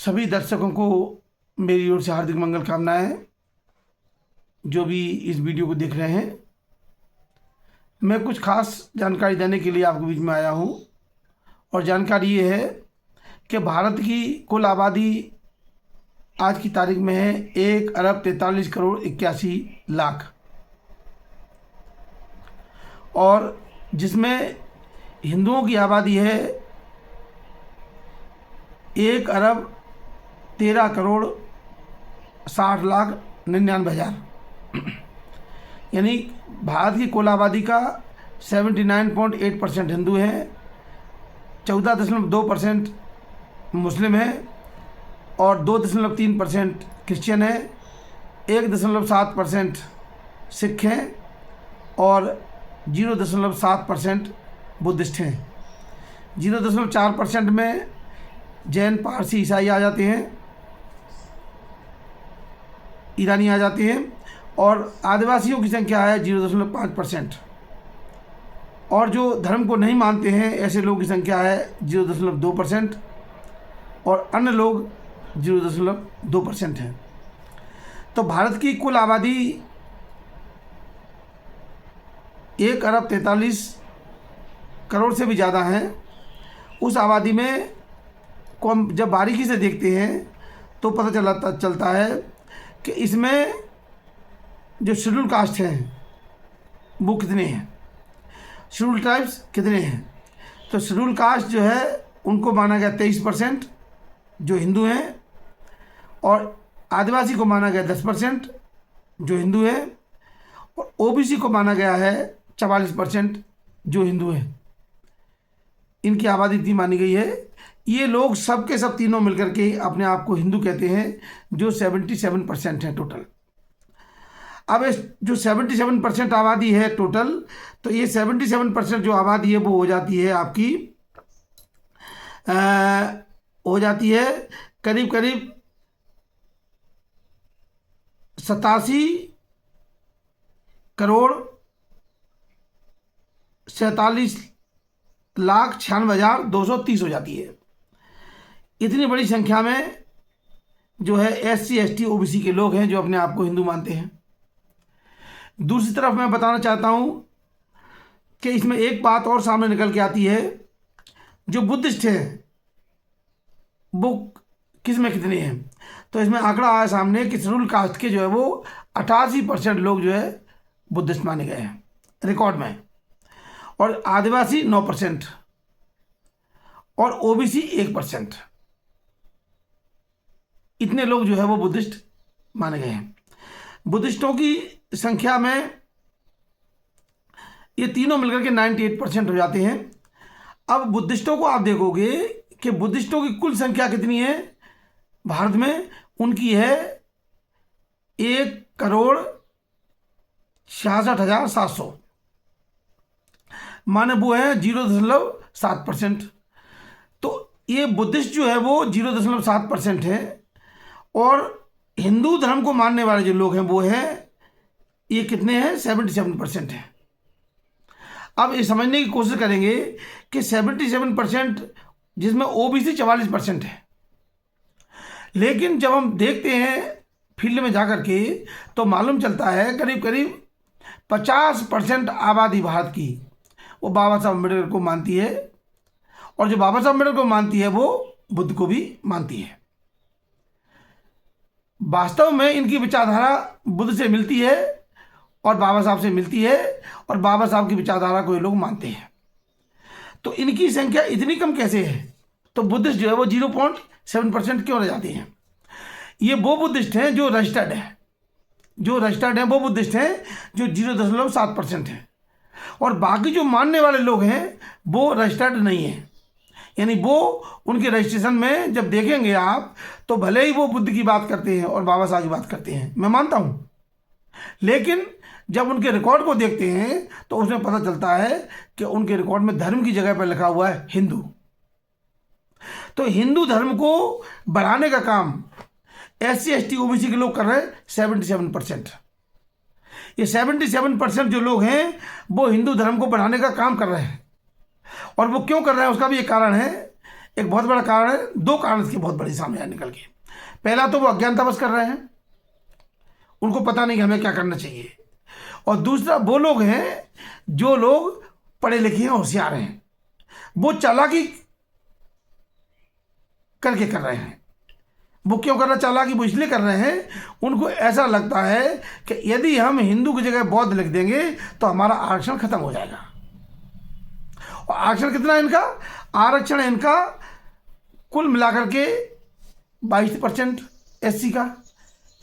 सभी दर्शकों को मेरी ओर से हार्दिक मंगल कामनाएं। जो भी इस वीडियो को देख रहे हैं, मैं कुछ खास जानकारी देने के लिए आपके बीच में आया हूं। और जानकारी ये है कि भारत की कुल आबादी आज की तारीख में है 1,43,81,81,00,000 और जिसमें हिंदुओं की आबादी है 1,13,60,99,000। यानी भारत की कुल आबादी का 79.8% हिंदू हैं, 14.2% मुस्लिम हैं और 2.3% क्रिश्चियन हैं, 1.7% सिख हैं और 0.7% बुद्धिस्ट हैं। 0.4% में जैन, पारसी, ईसाई आ जाते हैं, ईरानी आ जाते हैं और आदिवासियों की संख्या है 0.5%। और जो धर्म को नहीं मानते हैं ऐसे लोगों की संख्या है 0.2% और अन्य लोग 0.2% हैं। तो भारत की कुल आबादी 1,43,00,000 से भी ज़्यादा है। उस आबादी में को हम जब बारीकी से देखते हैं तो पता चलता है कि इसमें जो शेड्यूल कास्ट हैं वो कितने हैं, शेड्यूल ट्राइब्स कितने हैं। तो शेड्यूल कास्ट जो है उनको माना गया 23% जो हिंदू हैं, और आदिवासी को माना गया 10% जो हिंदू हैं, और ओबीसी को माना गया है 44% जो हिंदू हैं। इनकी आबादी इतनी मानी गई है। ये लोग सब के सब तीनों मिलकर के अपने आप को हिंदू कहते हैं, जो 77% है टोटल। अब इस जो 77% आबादी है टोटल, तो ये 77% जो आबादी है वो हो जाती है आपकी करीब करीब 87,47,96,230 हो जाती है। इतनी बड़ी संख्या में जो है SC ST OBC के लोग हैं जो अपने आप को हिंदू मानते हैं। दूसरी तरफ मैं बताना चाहता हूं कि इसमें एक बात और सामने निकल के आती है, जो बुद्धिस्ट हैं वो किस में कितने हैं। तो इसमें आंकड़ा आया सामने कि शेड्यूल कास्ट के जो है वो 88% लोग जो है बुद्धिस्ट माने गए हैं रिकॉर्ड में, और आदिवासी 9% और OBC 1%। इतने लोग जो है वो बुद्धिस्ट माने गए हैं। बुद्धिस्टों की संख्या में ये तीनों मिलकर के 98% हो जाते हैं। अब बुद्धिस्टों को आप देखोगे कि बुद्धिस्टों की कुल संख्या कितनी है भारत में, उनकी है 1,66,700, माने वो है 0.7%। तो ये बुद्धिस्ट जो है वो 0.7% है, और हिंदू धर्म को मानने वाले जो लोग हैं वो है ये कितने हैं, 77% है। अब ये समझने की कोशिश करेंगे कि 77% जिसमें OBC 44% है, लेकिन जब हम देखते हैं फील्ड में जाकर के तो मालूम चलता है करीब करीब 50% आबादी भारत की वो बाबा साहब अम्बेडकर को मानती है, और जो बाबा साहब अम्बेडकर को मानती है वो बुद्ध को भी मानती है। वास्तव में इनकी विचारधारा बुद्ध से मिलती है और बाबा साहब से मिलती है, और बाबा साहब की विचारधारा को ये लोग मानते हैं। तो इनकी संख्या इतनी कम कैसे है? तो बुद्धिस्ट जो है वो 0.7% क्यों रह जाती हैं? ये वो बुद्धिस्ट हैं जो रजिस्टर्ड है, वो बुद्धिस्ट हैं जो 0.7% हैं, और बाकी जो मानने वाले लोग हैं वो रजिस्टर्ड नहीं है। यानी वो उनके रजिस्ट्रेशन में जब देखेंगे आप तो भले ही वो बुद्ध की बात करते हैं और बाबा साहब की बात करते हैं, मैं मानता हूँ, लेकिन जब उनके रिकॉर्ड को देखते हैं तो उसमें पता चलता है कि उनके रिकॉर्ड में धर्म की जगह पर लिखा हुआ है हिंदू। तो हिंदू धर्म को बढ़ाने का काम SC ST OBC के लोग कर रहे हैं 77%। ये 77% जो लोग हैं वो हिंदू धर्म को बढ़ाने का काम कर रहे हैं, और वो क्यों कर रहे हैं उसका भी एक कारण है। एक बहुत बड़ा कारण है, दो कारण इसके बहुत बड़े सामने आए निकल के। पहला तो वो अज्ञानतावश कर रहे हैं, उनको पता नहीं कि हमें क्या करना चाहिए। और दूसरा वो लोग हैं जो लोग पढ़े लिखे हैं, होशियार हैं, वो चालाकी करके कर रहे हैं। वो क्यों कर रहे हैं चालाकी? वो इसलिए कर रहे हैं, उनको ऐसा लगता है कि यदि हम हिंदू की जगह बौद्ध लिख देंगे तो हमारा आरक्षण खत्म हो जाएगा। और आरक्षण कितना है इनका? आरक्षण इनका कुल मिलाकर के 22% SC का,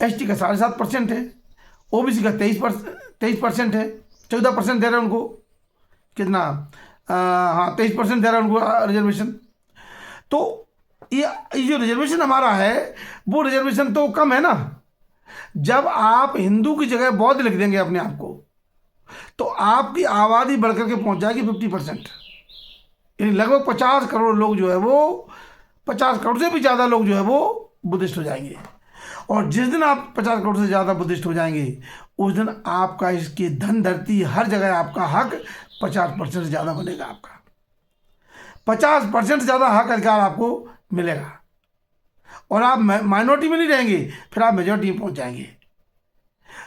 ST का 7.5% है, OBC का 23% है, 14% दे रहे हैं उनको। कितना? हाँ, 23% दे रहा है उनको रिजर्वेशन। तो ये जो रिजर्वेशन हमारा है वो रिजर्वेशन तो कम है ना। जब आप हिंदू की जगह बौद्ध लिख देंगे अपने आप को, तो आपकी आबादी बढ़कर के पहुंच जाएगी 50%, यानी लगभग 50 करोड़ लोग जो है वो, 50 करोड़ से भी ज़्यादा लोग जो है वो बुद्धिस्ट हो जाएंगे। और जिस दिन आप 50 करोड़ से ज़्यादा बुद्धिस्ट हो जाएंगे, उस दिन आपका इसकी धन धरती हर जगह आपका हक 50% से ज़्यादा बनेगा। आपका 50% से ज़्यादा हक अधिकार आपको मिलेगा, और आप माइनॉरिटी में नहीं रहेंगे, फिर आप मेजॉरिटी में पहुंच जाएंगे।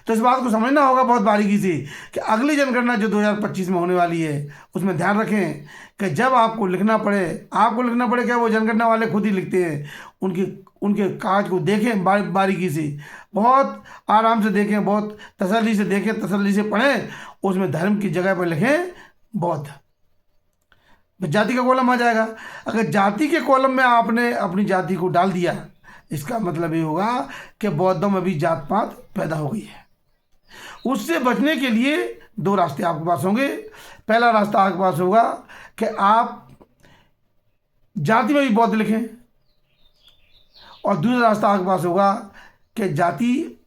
तो इस बात को समझना होगा बहुत बारीकी से कि अगली जनगणना जो 2025 में होने वाली है, उसमें ध्यान रखें कि जब आपको लिखना पड़े क्या, वो जनगणना वाले खुद ही लिखते हैं, उनके काज को देखें बारीकी से, बहुत आराम से देखें, बहुत तसल्ली से देखें, तसल्ली से पढ़ें। उसमें धर्म की जगह पर लिखें बौद्ध, जाति का कॉलम आ जाएगा। अगर जाति के कॉलम में आपने अपनी जाति को डाल दिया, इसका मतलब ये होगा कि बौद्धों में भी जात पात पैदा हो गई है। उससे बचने के लिए दो रास्ते आपके पास होंगे। पहला रास्ता आपके पास होगा कि आप जाति में भी बौद्ध लिखें, और दूसरा रास्ता आपके पास होगा कि जाति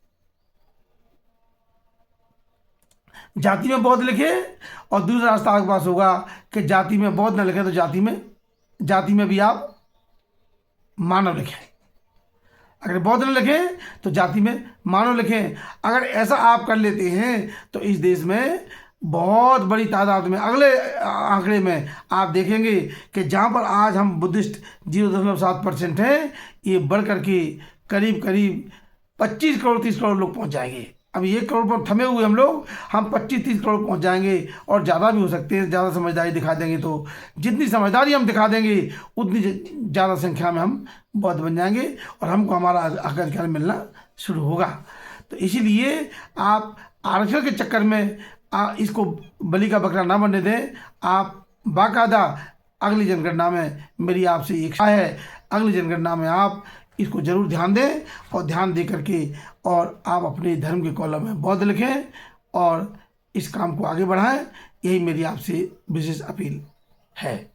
में बौद्ध लिखें, और दूसरा रास्ता आपके पास होगा कि जाति में बौद्ध न लिखें तो जाति में भी आप मानव लिखें। अगर बौद्ध न लिखें तो जाति में मानव लिखें। अगर ऐसा आप कर लेते हैं तो इस देश में बहुत बड़ी तादाद में, अगले आंकड़े में आप देखेंगे कि जहाँ पर आज हम बुद्धिस्ट 0.7% हैं, ये बढ़ करके करीब 25 करोड़ 30 करोड़ लोग पहुँच जाएंगे। अब 1 करोड़ पर थमे हुए हम 25-30 करोड़ पहुंच जाएंगे, और ज़्यादा भी हो सकते हैं। ज़्यादा समझदारी दिखा देंगे तो, जितनी समझदारी हम दिखा देंगे उतनी ज़्यादा संख्या में हम बौद्ध बन जाएंगे, और हमको हमारा हक अधिकार मिलना शुरू होगा। तो इसीलिए आप आरक्षण के चक्कर में इसको बलि का बकरा ना बनने दें। आप बाकायदा अगली जनगणना में, मेरी आपसे एक है, अगली जनगणना में आप इसको जरूर ध्यान दें, और ध्यान दे करके और आप अपने धर्म के कॉलम में बौद्ध लिखें और इस काम को आगे बढ़ाएं। यही मेरी आपसे विशेष अपील है।